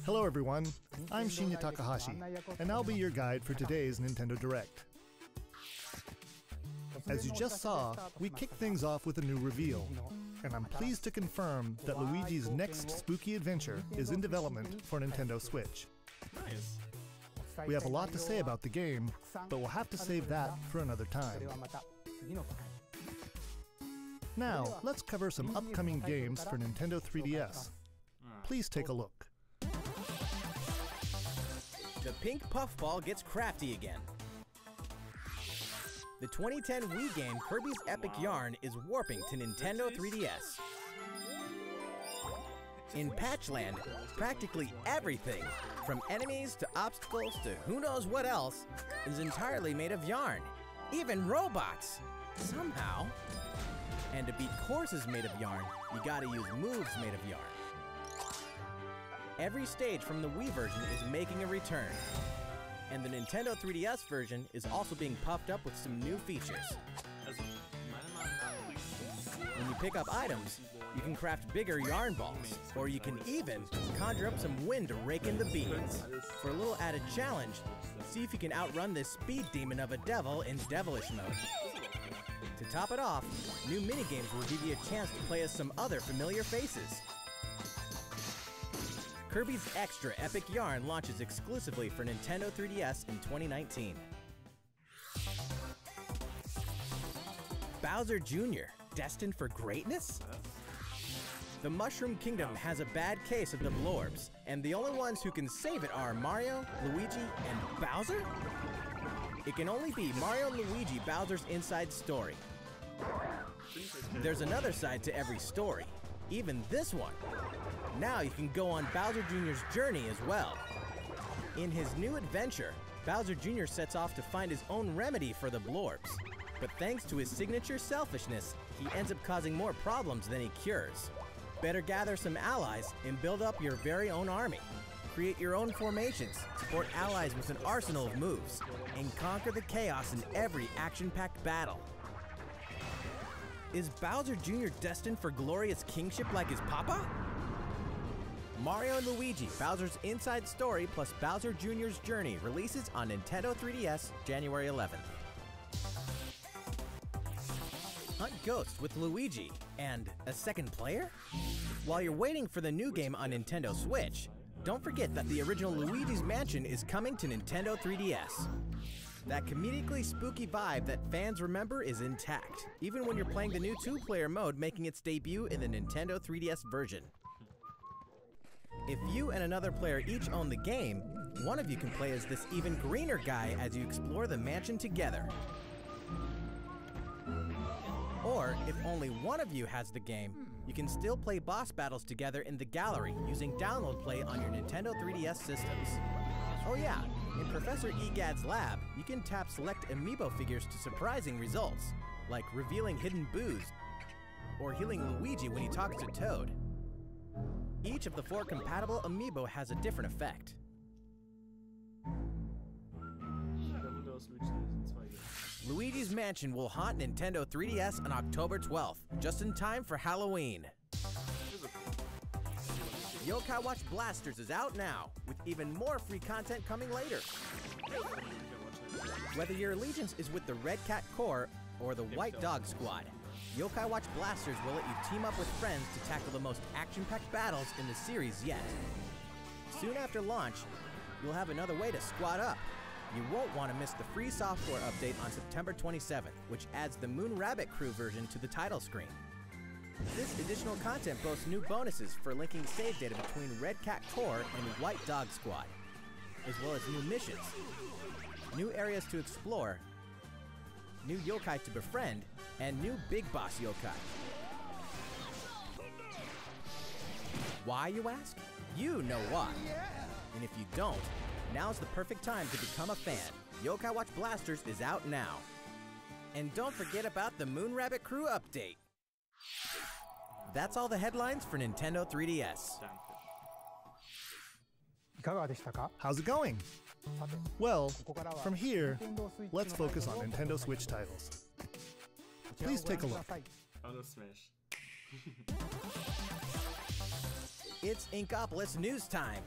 Hello everyone, I'm Shinya Takahashi, and I'll be your guide for today's Nintendo Direct. As you just saw, we kick things off with a new reveal, and I'm pleased to confirm that Luigi's next spooky adventure is in development for Nintendo Switch. Nice. We have a lot to say about the game, but we'll have to save that for another time. Now, let's cover some upcoming games for Nintendo 3DS. Please take a look. The pink puffball gets crafty again. The 2010 Wii game Kirby's Epic Yarn is warping to Nintendo 3DS. In Patchland, practically everything, from enemies to obstacles to who knows what else, is entirely made of yarn. Even robots! Somehow. And to beat courses made of yarn, you gotta use moves made of yarn. Every stage from the Wii version is making a return. And the Nintendo 3DS version is also being puffed up with some new features. When you pick up items, you can craft bigger yarn balls, or you can even conjure up some wind to rake in the beans. For a little added challenge, see if you can outrun this speed demon of a devil in Devilish mode. To top it off, new minigames will give you a chance to play as some other familiar faces. Kirby's Extra Epic Yarn launches exclusively for Nintendo 3DS in 2019. Bowser Jr., destined for greatness? The Mushroom Kingdom has a bad case of the Blorbs, and the only ones who can save it are Mario, Luigi, and Bowser? It can only be Mario and Luigi Bowser's inside story. There's another side to every story, even this one. Now you can go on Bowser Jr.'s journey as well. In his new adventure, Bowser Jr. sets off to find his own remedy for the Blorbs. But thanks to his signature selfishness, he ends up causing more problems than he cures. Better gather some allies and build up your very own army. Create your own formations, support allies with an arsenal of moves, and conquer the chaos in every action-packed battle. Is Bowser Jr. destined for glorious kingship like his papa? Mario & Luigi, Bowser's Inside Story plus Bowser Jr.'s Journey releases on Nintendo 3DS January 11th. Hunt Ghosts with Luigi and a second player? While you're waiting for the new game on Nintendo Switch, don't forget that the original Luigi's Mansion is coming to Nintendo 3DS. That comedically spooky vibe that fans remember is intact, even when you're playing the new two-player mode making its debut in the Nintendo 3DS version. If you and another player each own the game, one of you can play as this even greener guy as you explore the mansion together. Or, if only one of you has the game, you can still play boss battles together in the gallery using download play on your Nintendo 3DS systems. Oh yeah, in Professor Egad's lab, you can tap select amiibo figures to surprising results, like revealing hidden boos, or healing Luigi when he talks to Toad. Each of the 4 compatible amiibo has a different effect. Luigi's Mansion will haunt Nintendo 3DS on October 12th, just in time for Halloween. Yokai Watch Blasters is out now, with even more free content coming later. Whether your allegiance is with the Red Cat Corps or the White Dog Squad, Yokai Watch Blasters will let you team up with friends to tackle the most action-packed battles in the series yet. Soon after launch, you'll have another way to squad up. You won't want to miss the free software update on September 27th, which adds the Moon Rabbit Crew version to the title screen. This additional content boasts new bonuses for linking save data between Red Cat Corps and White Dog Squad, as well as new missions, new areas to explore, new yokai to befriend, and new Big Boss yokai. Why, you ask? You know why. And if you don't, now's the perfect time to become a fan. Yokai Watch Blasters is out now. And don't forget about the Moon Rabbit Crew update. That's all the headlines for Nintendo 3DS. How's it going? Well, from here, let's focus on Nintendo Switch titles. Please take a look. Out of Smash. It's Inkopolis News Time.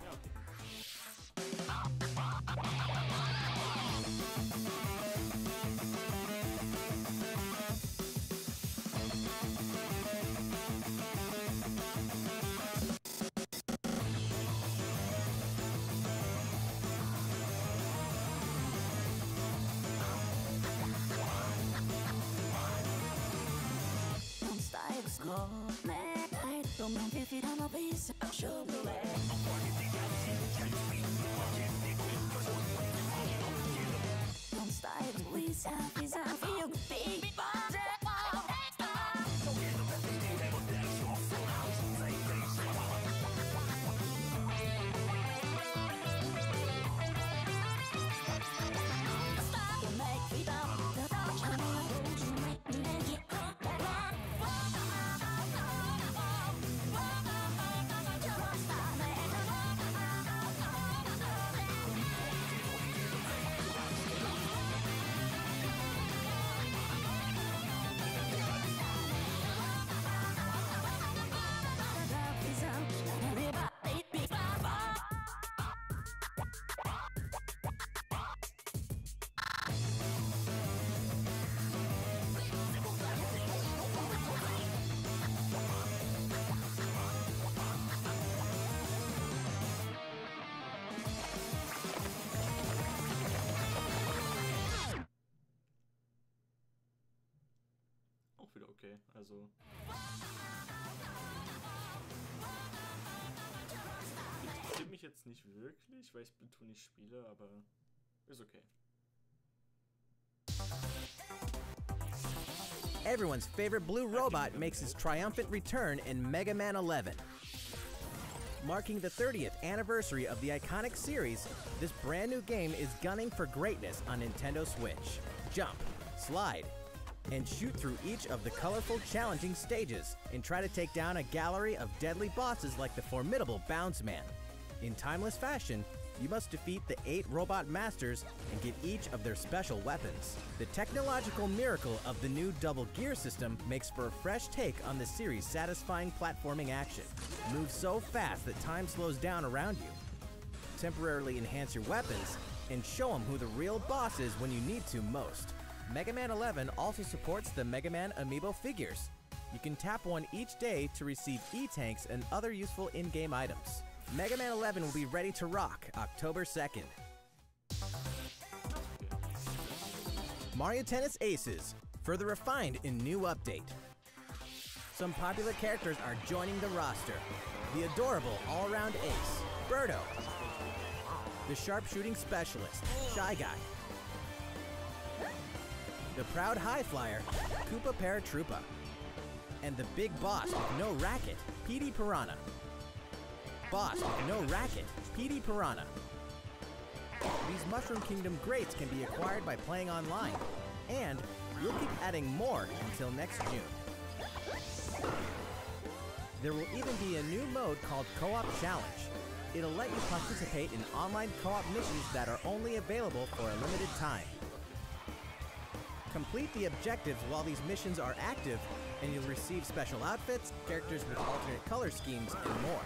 Auch wieder okay, also interessiert mich jetzt nicht wirklich, weil ich Splatoon nicht spiele, aber ist okay. Everyone's favorite blue robot makes his triumphant return in Mega Man 11. Marking the 30th anniversary of the iconic series, this brand new game is gunning for greatness on Nintendo Switch. Jump, slide, and shoot through each of the colorful, challenging stages, and try to take down a gallery of deadly bosses like the formidable Bounce Man. In timeless fashion, you must defeat the 8 robot masters and get each of their special weapons. The technological miracle of the new double gear system makes for a fresh take on the series' satisfying platforming action. Move so fast that time slows down around you. Temporarily enhance your weapons, and show them who the real boss is when you need to most. Mega Man 11 also supports the Mega Man amiibo figures. You can tap one each day to receive E-Tanks and other useful in-game items. Mega Man 11 will be ready to rock October 2nd. Mario Tennis Aces, further refined in new update. Some popular characters are joining the roster. The adorable all-around ace, Birdo. The sharpshooting specialist, Shy Guy. The proud high flyer, Koopa Paratroopa. And the big boss with no racket, PD Piranha. Boss with no racket, PD Piranha. These Mushroom Kingdom greats can be acquired by playing online, and we'll keep adding more until next June. There will even be a new mode called Co-op Challenge. It'll let you participate in online co-op missions that are only available for a limited time. Complete the objectives while these missions are active, and you'll receive special outfits, characters with alternate color schemes, and more.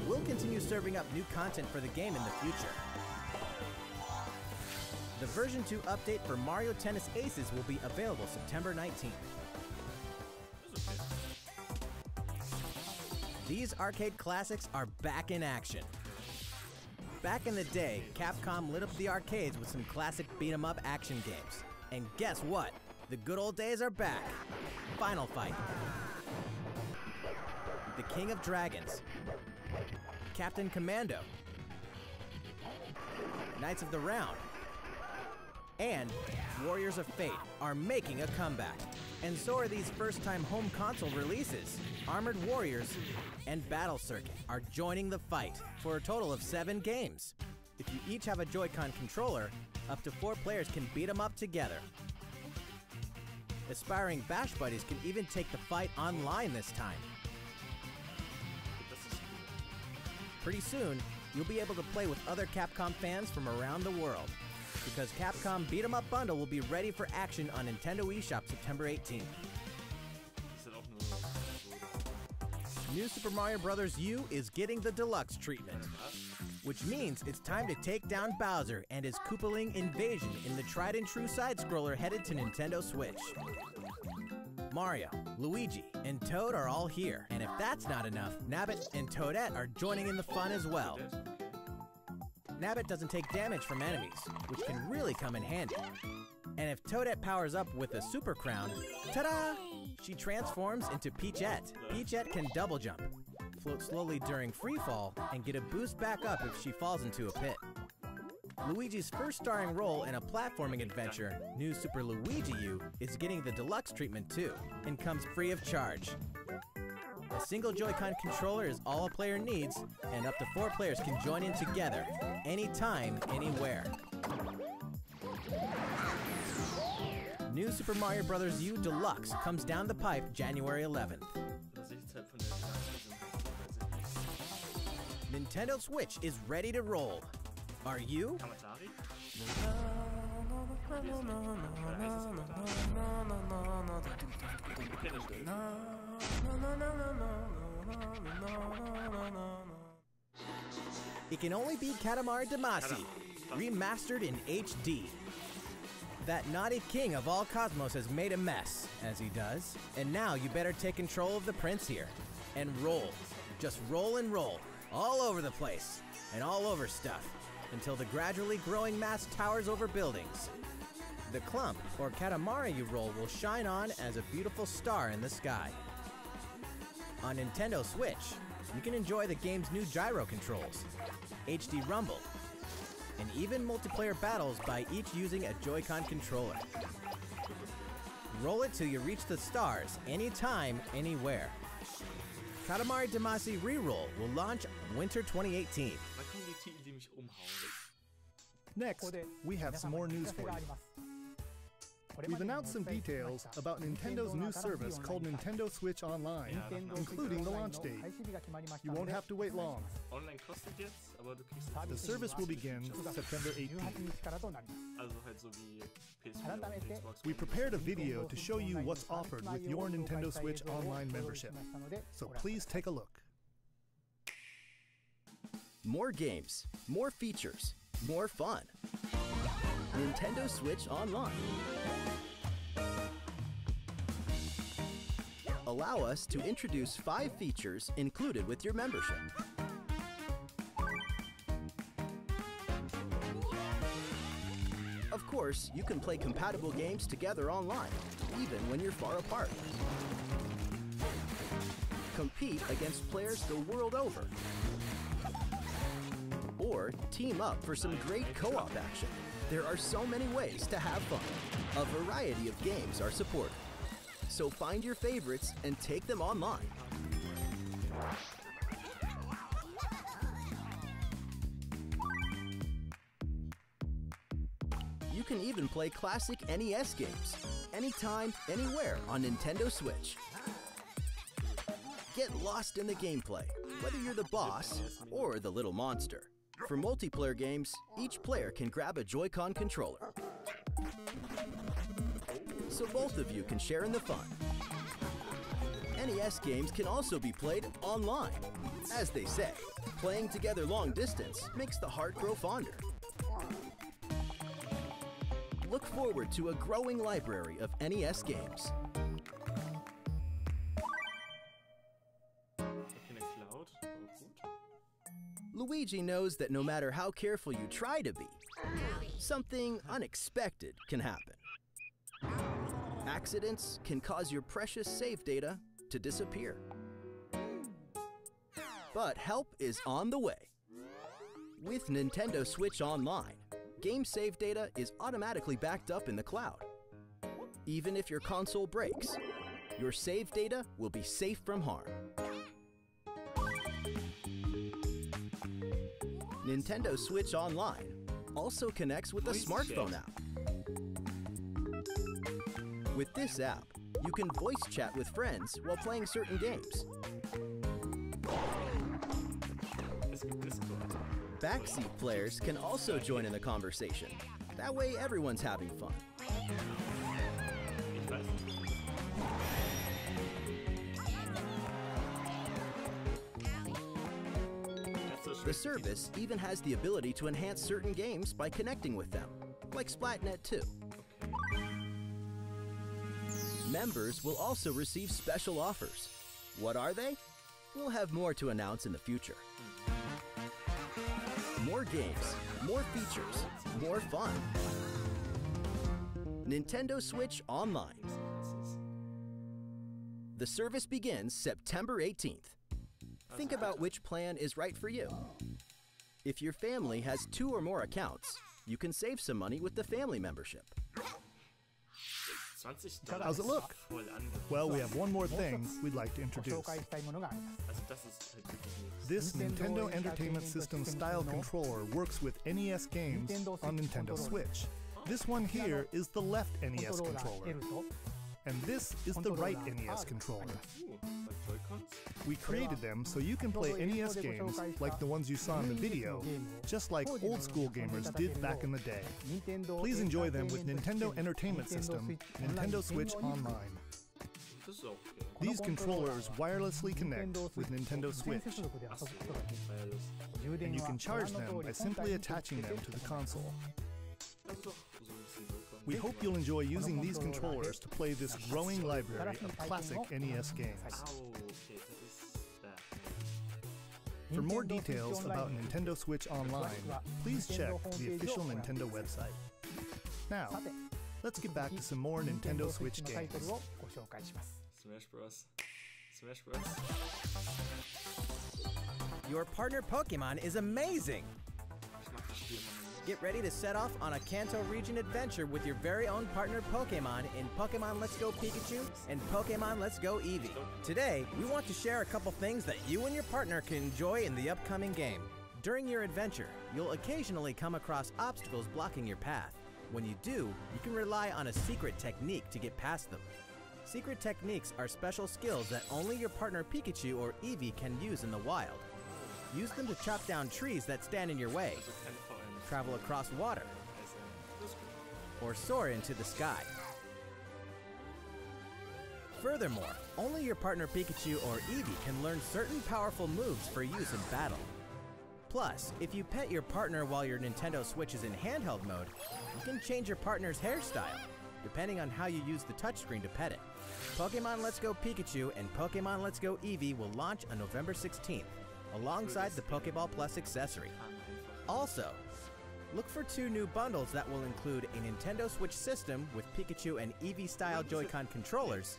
We'll continue serving up new content for the game in the future. The version 2 update for Mario Tennis Aces will be available September 19th. These arcade classics are back in action. Back in the day, Capcom lit up the arcades with some classic beat-em-up action games. And guess what? The good old days are back. Final Fight. The King of Dragons. Captain Commando. Knights of the Round. And Warriors of Fate are making a comeback. And so are these first-time home console releases. Armored Warriors and Battle Circuit are joining the fight for a total of 7 games. If you each have a Joy-Con controller, up to 4 players can beat them up together. Aspiring Bash Buddies can even take the fight online this time. Pretty soon, you'll be able to play with other Capcom fans from around the world, because Capcom Beat 'em Up Bundle will be ready for action on Nintendo eShop September 18th. New Super Mario Bros. U is getting the deluxe treatment, which means it's time to take down Bowser and his Koopaling invasion in the tried and true side-scroller headed to Nintendo Switch. Mario, Luigi, and Toad are all here, and if that's not enough, Nabbit and Toadette are joining in the fun as well. Nabbit doesn't take damage from enemies, which can really come in handy. And if Toadette powers up with a Super Crown, ta-da! She transforms into Peachette. Peachette can double jump, float slowly during free fall, and get a boost back up if she falls into a pit. Luigi's first starring role in a platforming adventure, New Super Luigi U, is getting the deluxe treatment too, and comes free of charge. A single Joy-Con controller is all a player needs, and up to 4 players can join in together, anytime, anywhere. New Super Mario Bros. U Deluxe comes down the pipe January 11th. Nintendo Switch is ready to roll. Are you? It can only be Katamari Damacy, remastered in HD. That naughty king of all cosmos has made a mess, as he does, and now you better take control of the prince here. And roll. Just roll and roll. All over the place. And all over stuff. Until the gradually growing mass towers over buildings. The clump, or Katamari you roll, will shine on as a beautiful star in the sky. On Nintendo Switch, you can enjoy the game's new gyro controls, HD Rumble, and even multiplayer battles by each using a Joy-Con controller. Roll it till you reach the stars, anytime, anywhere. Katamari Damacy Reroll will launch winter 2018. Next, we have some more news for you. We've announced some details about Nintendo's new service called Nintendo Switch Online, including the launch date. You won't have to wait long. The service will begin September 18th. We prepared a video to show you what's offered with your Nintendo Switch Online membership, so please take a look. More games, more features, more fun. Nintendo Switch Online. Allow us to introduce 5 features included with your membership. Of course, you can play compatible games together online, even when you're far apart. Compete against players the world over. Or team up for some great co-op action. There are so many ways to have fun. A variety of games are supported. So find your favorites and take them online. You can even play classic NES games, anytime, anywhere on Nintendo Switch. Get lost in the gameplay, whether you're the boss or the little monster. For multiplayer games, each player can grab a Joy-Con controller, so both of you can share in the fun. NES games can also be played online. As they say, playing together long distance makes the heart grow fonder. Look forward to a growing library of NES games. Luigi knows that no matter how careful you try to be, something unexpected can happen. Accidents can cause your precious save data to disappear. But help is on the way. With Nintendo Switch Online, game save data is automatically backed up in the cloud. Even if your console breaks, your save data will be safe from harm. Nintendo Switch Online also connects with a smartphone app. With this app, you can voice chat with friends while playing certain games. Backseat players can also join in the conversation. That way everyone's having fun. The service even has the ability to enhance certain games by connecting with them, like Splatnet 2. Members will also receive special offers. What are they? We'll have more to announce in the future. More games, more features, more fun. Nintendo Switch Online. The service begins September 18th. Think about which plan is right for you. If your family has 2 or more accounts, you can save some money with the family membership. How's it look? Well, we have one more thing we'd like to introduce. This Nintendo Entertainment System style controller works with NES games on Nintendo Switch. This one here is the left NES controller, and this is the right NES controller. We created them so you can play NES games like the ones you saw in the video, just like old school gamers did back in the day. Please enjoy them with Nintendo Entertainment System, Nintendo Switch Online. These controllers wirelessly connect with Nintendo Switch, and you can charge them by simply attaching them to the console. We hope you'll enjoy using these controllers to play this growing library of classic NES games. For more details about Nintendo Switch Online, please check the official Nintendo website. Now, let's get back to some more Nintendo Switch games. Smash Bros. Smash Bros. Your partner Pokemon is amazing! Get ready to set off on a Kanto region adventure with your very own partner Pokemon in Pokemon Let's Go Pikachu and Pokemon Let's Go Eevee. Today, we want to share a couple things that you and your partner can enjoy in the upcoming game. During your adventure, you'll occasionally come across obstacles blocking your path. When you do, you can rely on a secret technique to get past them. Secret techniques are special skills that only your partner Pikachu or Eevee can use in the wild. Use them to chop down trees that stand in your way, travel across water, or soar into the sky. Furthermore, only your partner Pikachu or Eevee can learn certain powerful moves for use in battle. Plus, if you pet your partner while your Nintendo Switch is in handheld mode, you can change your partner's hairstyle, depending on how you use the touchscreen to pet it. Pokemon Let's Go Pikachu and Pokemon Let's Go Eevee will launch on November 16th, alongside the Pokeball Plus accessory. Also, look for 2 new bundles that will include a Nintendo Switch system with Pikachu and Eevee-style Joy-Con controllers,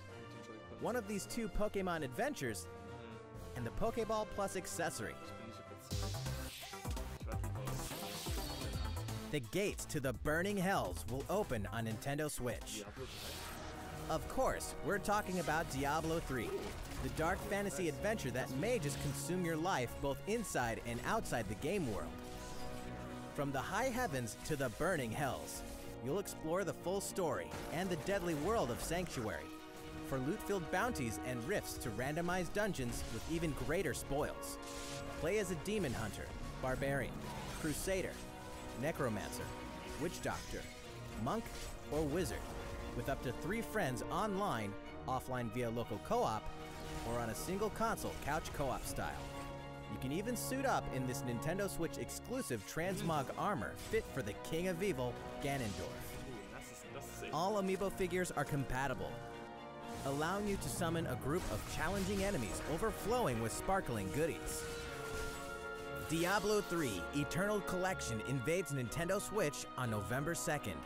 one of these 2 Pokemon adventures, and the Pokeball Plus accessory. The gates to the burning hells will open on Nintendo Switch. Of course, we're talking about Diablo 3, the dark fantasy adventure that may just consume your life both inside and outside the game world. From the high heavens to the burning hells, you'll explore the full story and the deadly world of Sanctuary, for loot-filled bounties and rifts to randomized dungeons with even greater spoils. Play as a demon hunter, barbarian, crusader, necromancer, witch doctor, monk, or wizard, with up to 3 friends online, offline via local co-op, or on a single console couch co-op style. You can even suit up in this Nintendo Switch exclusive transmog armor fit for the King of Evil, Ganondorf. All amiibo figures are compatible, allowing you to summon a group of challenging enemies overflowing with sparkling goodies. Diablo 3 Eternal Collection invades Nintendo Switch on November 2nd.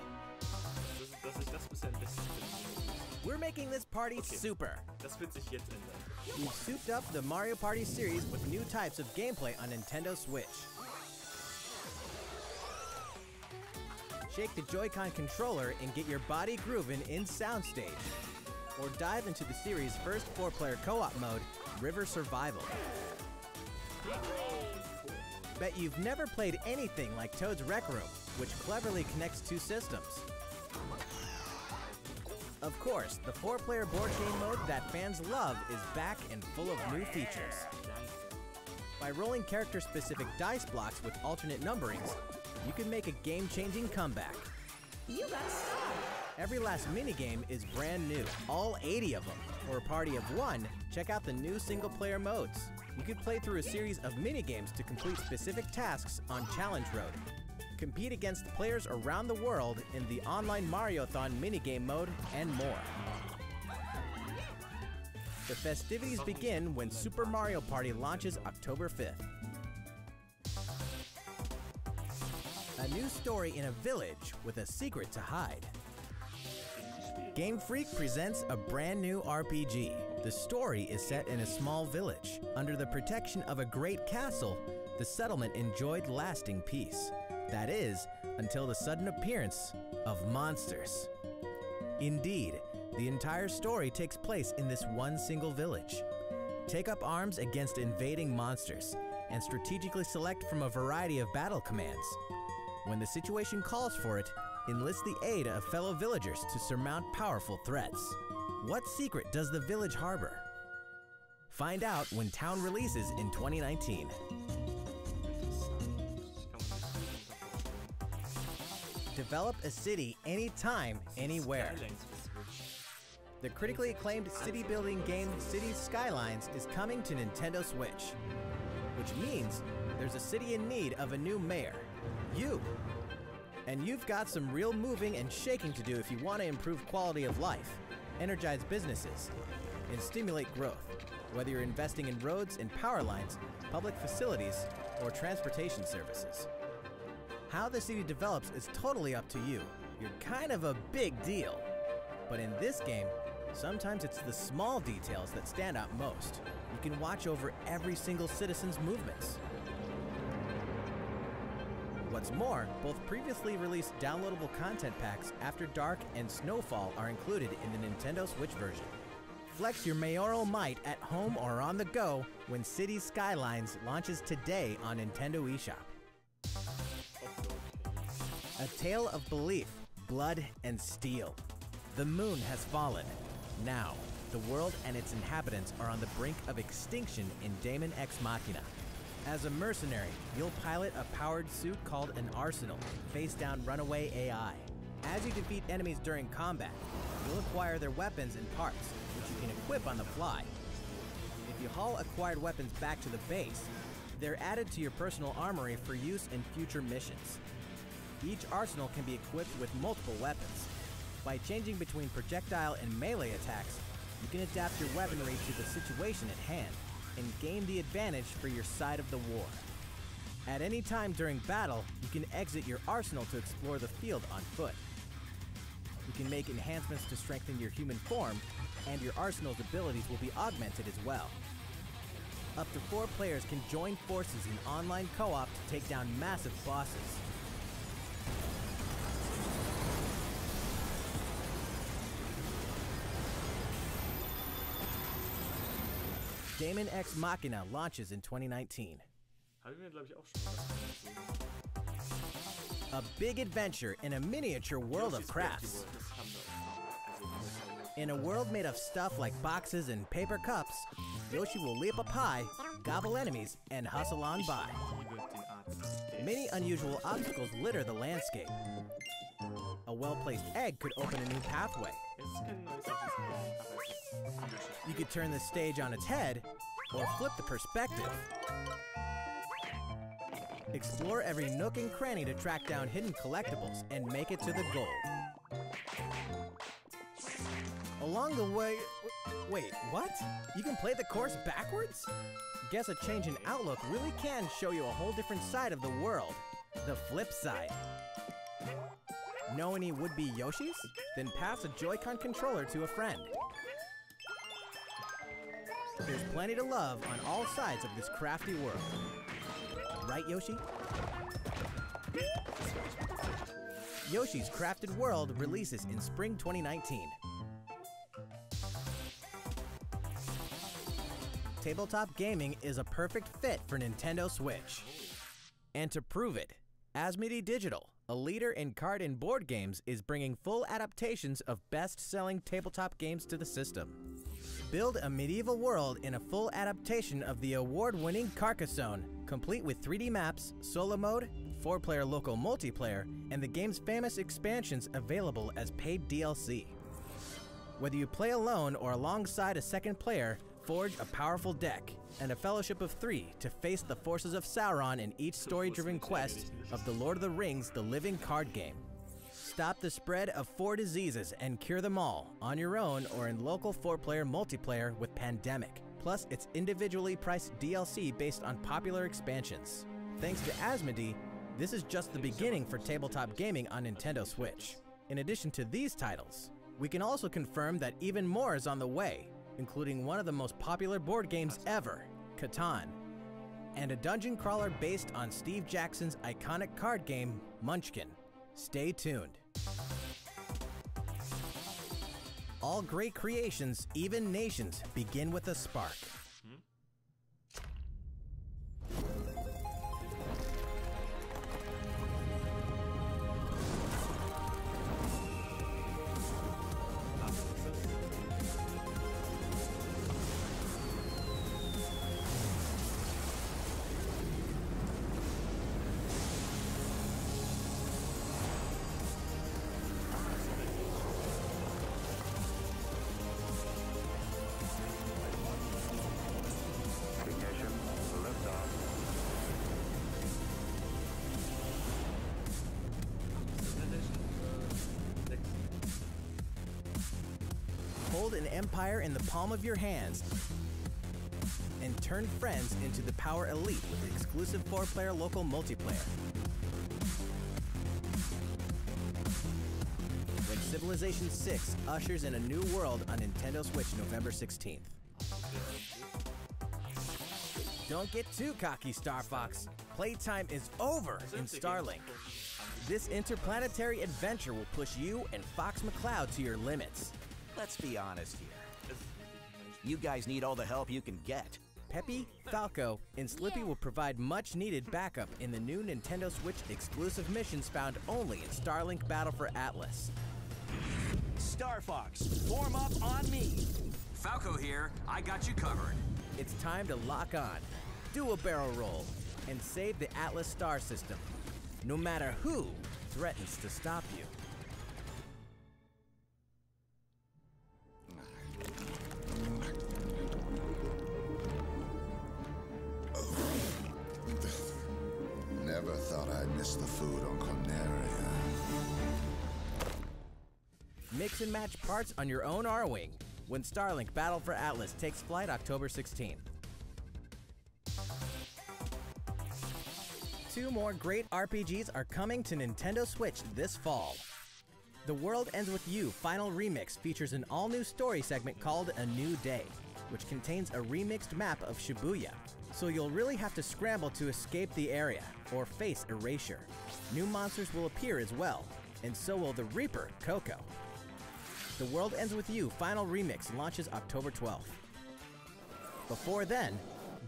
We're making this party super. Das wird sich jetzt ändern. We've souped up the Mario Party series with new types of gameplay on Nintendo Switch. Shake the Joy-Con controller and get your body grooving in Soundstage. Or dive into the series' first 4-player co-op mode, River Survival. Bet you've never played anything like Toad's Rec Room, which cleverly connects 2 systems. Of course, the 4-player board game mode that fans love is back and full of new features. By rolling character-specific dice blocks with alternate numberings, you can make a game-changing comeback. You gotta stop! Every last minigame is brand new, all 80 of them. For a party of one, check out the new single-player modes. You can play through a series of minigames to complete specific tasks on Challenge Road. Compete against players around the world in the online Mariothon minigame mode, and more. The festivities begin when Super Mario Party launches October 5th. A new story in a village with a secret to hide. Game Freak presents a brand new RPG. The story is set in a small village. Under the protection of a great castle, the settlement enjoyed lasting peace. That is, until the sudden appearance of monsters. Indeed, the entire story takes place in this one single village. Take up arms against invading monsters and strategically select from a variety of battle commands. When the situation calls for it, enlist the aid of fellow villagers to surmount powerful threats. What secret does the village harbor? Find out when Town releases in 2019. Develop a city anytime, anywhere. The critically acclaimed city-building game Cities Skylines is coming to Nintendo Switch, which means there's a city in need of a new mayor, you. And you've got some real moving and shaking to do if you want to improve quality of life, energize businesses, and stimulate growth, whether you're investing in roads and power lines, public facilities, or transportation services. How the city develops is totally up to you. You're kind of a big deal. But in this game, sometimes it's the small details that stand out most. You can watch over every single citizen's movements. What's more, both previously released downloadable content packs After Dark and Snowfall are included in the Nintendo Switch version. Flex your mayoral might at home or on the go when Cities Skylines launches today on Nintendo eShop. A tale of belief, blood, and steel. The moon has fallen. Now, the world and its inhabitants are on the brink of extinction in Daemon X Machina. As a mercenary, you'll pilot a powered suit called an Arsenal, face down runaway AI. As you defeat enemies during combat, you'll acquire their weapons and parts, which you can equip on the fly. If you haul acquired weapons back to the base, they're added to your personal armory for use in future missions. Each arsenal can be equipped with multiple weapons. By changing between projectile and melee attacks, you can adapt your weaponry to the situation at hand and gain the advantage for your side of the war. At any time during battle, you can exit your arsenal to explore the field on foot. You can make enhancements to strengthen your human form, and your arsenal's abilities will be augmented as well. Up to 4 players can join forces in online co-op to take down massive bosses. Daemon X Machina launches in 2019. A big adventure in a miniature world of crafts. In a world made of stuff like boxes and paper cups, Yoshi will leap up high, gobble enemies, and hustle on by. Many unusual obstacles litter the landscape. A well-placed egg could open a new pathway. You could turn the stage on its head, or flip the perspective. Explore every nook and cranny to track down hidden collectibles and make it to the goal. Along the way... Wait, what? You can play the course backwards? Guess a change in outlook really can show you a whole different side of the world. The flip side. Know any would-be Yoshis? Then pass a Joy-Con controller to a friend. There's plenty to love on all sides of this crafty world. Right, Yoshi? Yoshi's Crafted World releases in spring 2019. Tabletop gaming is a perfect fit for Nintendo Switch. And to prove it, Asmodee Digital, a leader in card and board games, is bringing full adaptations of best-selling tabletop games to the system. Build a medieval world in a full adaptation of the award-winning Carcassonne, complete with 3D maps, solo mode, 4-player local multiplayer, and the game's famous expansions available as paid DLC. Whether you play alone or alongside a second player, forge a powerful deck and a fellowship of 3 to face the forces of Sauron in each story-driven quest of The Lord of the Rings: The Living Card Game. Stop the spread of 4 diseases and cure them all on your own or in local 4-player multiplayer with Pandemic. Plus, it's individually priced DLC based on popular expansions. Thanks to Asmodee, this is just the beginning for tabletop gaming on Nintendo Switch. In addition to these titles, we can also confirm that even more is on the way, including one of the most popular board games ever, Catan, and a dungeon crawler based on Steve Jackson's iconic card game, Munchkin. Stay tuned. All great creations, even nations, begin with a spark. Hold an empire in the palm of your hands and turn friends into the Power Elite with exclusive 4-player local multiplayer. When Civilization 6 ushers in a new world on Nintendo Switch November 16th. Don't get too cocky, Star Fox. Playtime is over in Starlink. This interplanetary adventure will push you and Fox McCloud to your limits. Let's be honest here. You guys need all the help you can get. Peppy, Falco, and Slippy will provide much-needed backup in the new Nintendo Switch exclusive missions found only in Starlink Battle for Atlas. Star Fox, form up on me. Falco here, I got you covered. It's time to lock on, do a barrel roll, and save the Atlas star system, no matter who threatens to stop you. Never thought I'd miss the food on Corneria. Mix and match parts on your own R-Wing when Starlink Battle for Atlas takes flight October 16th. 2 more great RPGs are coming to Nintendo Switch this fall. The World Ends With You Final Remix features an all-new story segment called A New Day, which contains a remixed map of Shibuya, so you'll really have to scramble to escape the area or face erasure. New monsters will appear as well, and so will the Reaper, Coco. The World Ends With You Final Remix launches October 12th. Before then,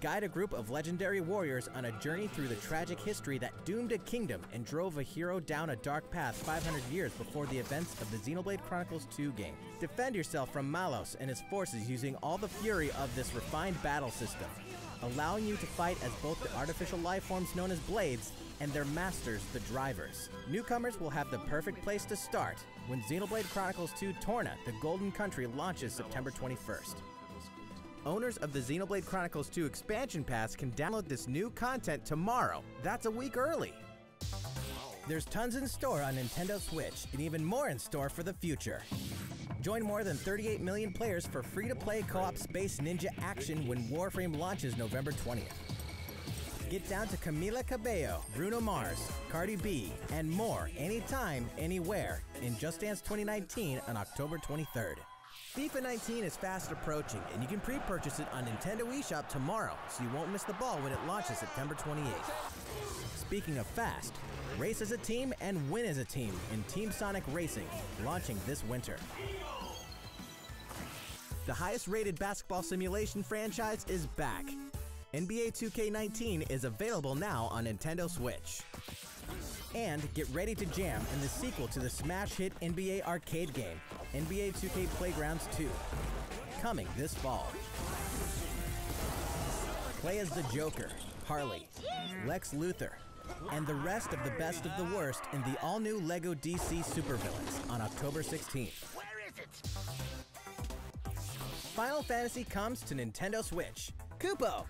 guide a group of legendary warriors on a journey through the tragic history that doomed a kingdom and drove a hero down a dark path 500 years before the events of the Xenoblade Chronicles 2 game. Defend yourself from Malos and his forces using all the fury of this refined battle system, allowing you to fight as both the artificial lifeforms known as Blades and their masters, the Drivers. Newcomers will have the perfect place to start when Xenoblade Chronicles 2 Torna, the Golden Country launches September 21st. Owners of the Xenoblade Chronicles 2 expansion pass can download this new content tomorrow. That's a week early. There's tons in store on Nintendo Switch, and even more in store for the future. Join more than 38 million players for free-to-play co-op Space Ninja action when Warframe launches November 20th. Get down to Camila Cabello, Bruno Mars, Cardi B, and more anytime, anywhere in Just Dance 2019 on October 23rd. FIFA 19 is fast approaching, and you can pre-purchase it on Nintendo eShop tomorrow, so you won't miss the ball when it launches September 28th. Speaking of fast, race as a team and win as a team in Team Sonic Racing, launching this winter. The highest-rated basketball simulation franchise is back. NBA 2K19 is available now on Nintendo Switch. And get ready to jam in the sequel to the smash hit NBA arcade game, NBA 2K Playgrounds 2, coming this fall. Play as the Joker, Harley, Lex Luthor, and the rest of the worst in the all-new LEGO DC Supervillains on October 16th. Where is it? Final Fantasy comes to Nintendo Switch. Kupo!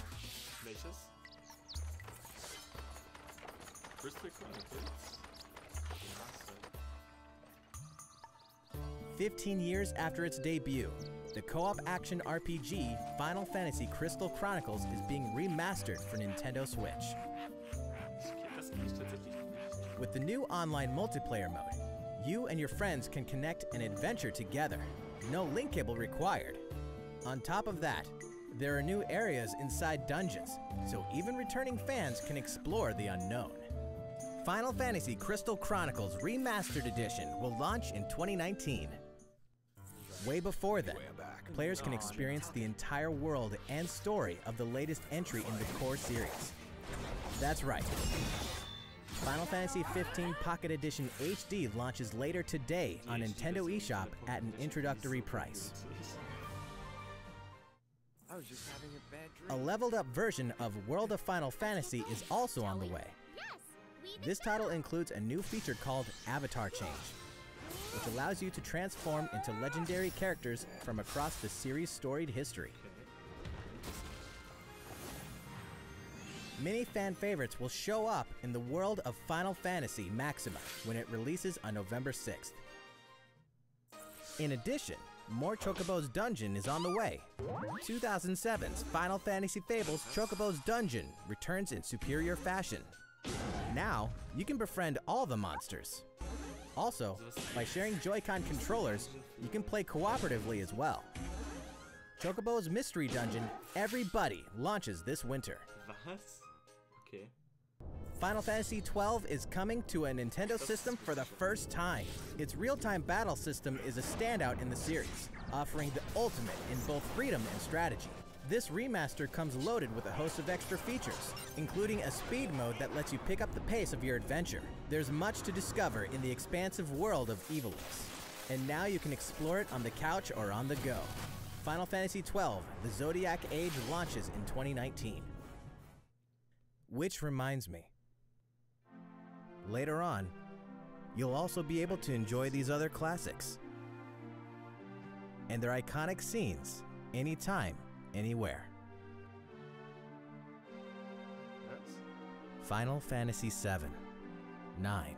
Welches? Crystal Chronicles? 15 years after its debut, the co-op action RPG Final Fantasy Crystal Chronicles is being remastered for Nintendo Switch. Das kenn ich tatsächlich nicht. With the new online multiplayer mode, you and your friends can connect and adventure together. No link cable required. On top of that, there are new areas inside dungeons, so even returning fans can explore the unknown. Final Fantasy Crystal Chronicles Remastered Edition will launch in 2019. Way before then, players can experience the entire world and story of the latest entry in the core series. That's right. Final Fantasy 15 Pocket Edition HD launches later today on Nintendo eShop at an introductory price. I was just having a bad dream. A leveled up version of World of Final Fantasy is also on the way. This title includes a new feature called Avatar Change, which allows you to transform into legendary characters from across the series' storied history. Many fan favorites will show up in the world of Final Fantasy Maxima when it releases on November 6th. In addition, more Chocobo's Dungeon is on the way. 2007's Final Fantasy Fables Chocobo's Dungeon returns in superior fashion. Now, you can befriend all the monsters. Also, by sharing Joy-Con controllers, you can play cooperatively as well. Chocobo's Mystery Dungeon Everybody launches this winter. Was? Okay. Final Fantasy XII is coming to a Nintendo system for the first time. Its real-time battle system is a standout in the series, offering the ultimate in both freedom and strategy. This remaster comes loaded with a host of extra features, including a speed mode that lets you pick up the pace of your adventure. There's much to discover in the expansive world of Ivalice, and now you can explore it on the couch or on the go. Final Fantasy XII, The Zodiac Age launches in 2019. Which reminds me, later on, you'll also be able to enjoy these other classics and their iconic scenes anytime, anywhere. Yes. Final Fantasy VII, 9,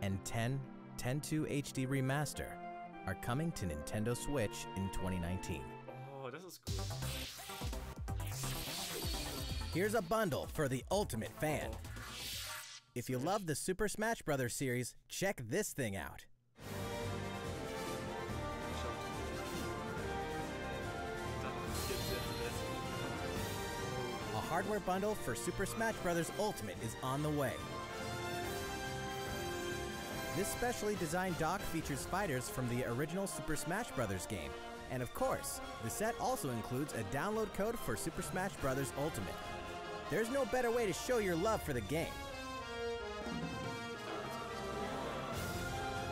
and 10 10.2 HD Remaster are coming to Nintendo Switch in 2019. Oh, das ist cool. Here's a bundle for the ultimate fan. If you love the Super Smash Bros. Series, check this thing out. A hardware bundle for Super Smash Bros. Ultimate is on the way. This specially designed dock features fighters from the original Super Smash Bros. Game. And of course, the set also includes a download code for Super Smash Bros. Ultimate. There's no better way to show your love for the game.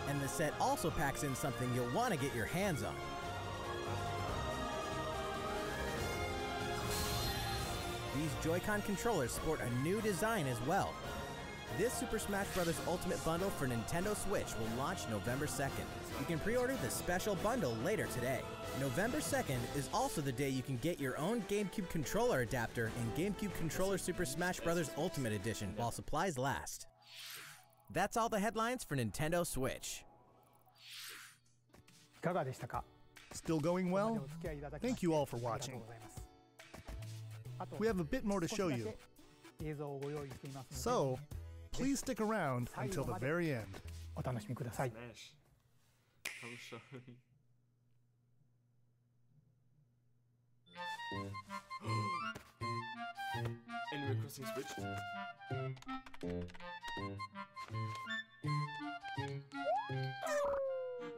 And the set also packs in something you'll want to get your hands on. These Joy-Con controllers sport a new design as well. This Super Smash Bros. Ultimate Bundle for Nintendo Switch will launch November 2nd. You can pre-order the special bundle later today. November 2nd is also the day you can get your own GameCube controller adapter in GameCube Controller Super Smash Bros. Ultimate Edition while supplies last. That's all the headlines for Nintendo Switch. Still going well? Thank you all for watching. We have a bit more to show you. So, please stick around until the very end. Smash. Komm schon. Animal Crossing Switch.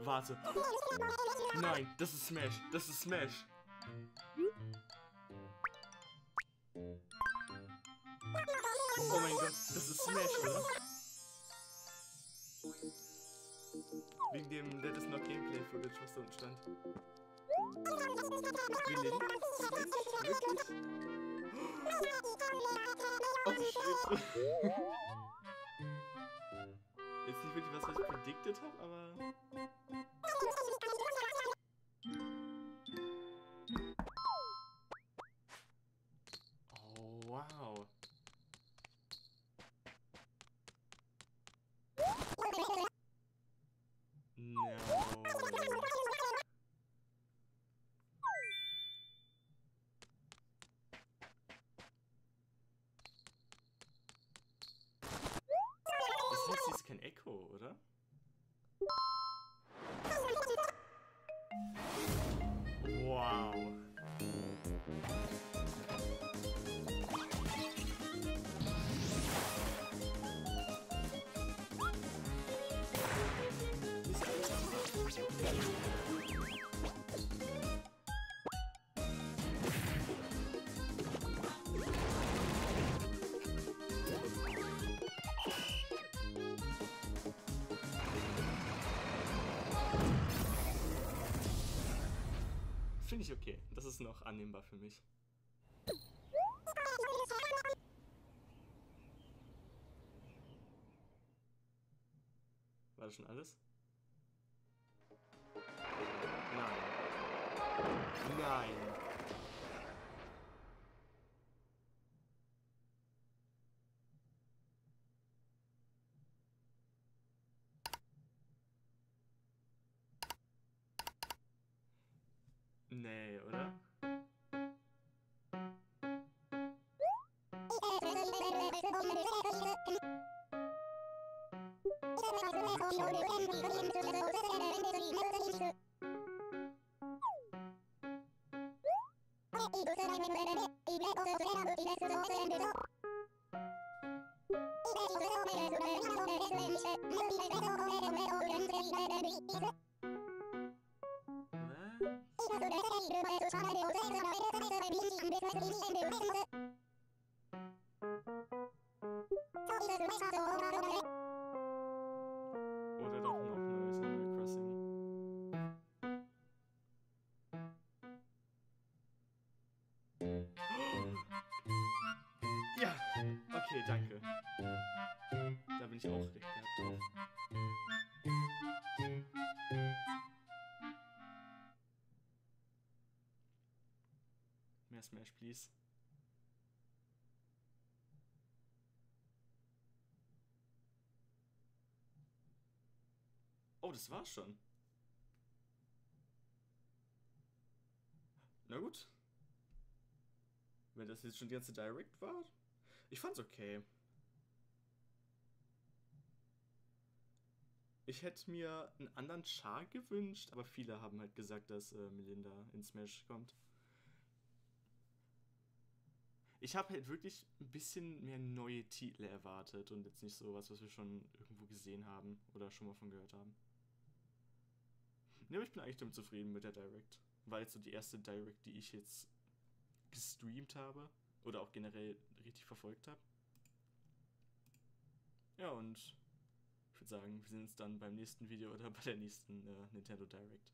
Warte. Nein, das ist Smash. Das ist Smash. Oh mein Gott, das ist Smash, oder? Wegen dem That is not Gameplay Footage, was da unten stand. Really? Wirklich? Oh shit. predicted habe, aber... Oh, wow. No. Das heißt, sie ist kein Echo, oder? Wow. Finde ich okay. Das ist noch annehmbar für mich. War das schon alles? Nein. Nein. Nee, oder? Oder doch noch neues Animal Crossing. Ja, okay, danke. Da bin ich auch recht gehabt drauf. Mehr Smash, please. Oh, das war's schon. Na gut. Wenn das jetzt schon die ganze Direct war. Ich fand's okay. Ich hätte mir einen anderen Char gewünscht, aber viele haben halt gesagt, dass Melinda in Smash kommt. Ich habe halt wirklich ein bisschen mehr neue Titel erwartet und jetzt nicht sowas, was wir schon irgendwo gesehen haben oder schon mal von gehört haben. Ne, aber ich bin eigentlich damit zufrieden mit der Direct. War jetzt so die erste Direct, die ich jetzt gestreamt habe oder auch generell richtig verfolgt habe. Ja, und ich würde sagen, wir sehen uns dann beim nächsten Video oder bei der nächsten Nintendo Direct.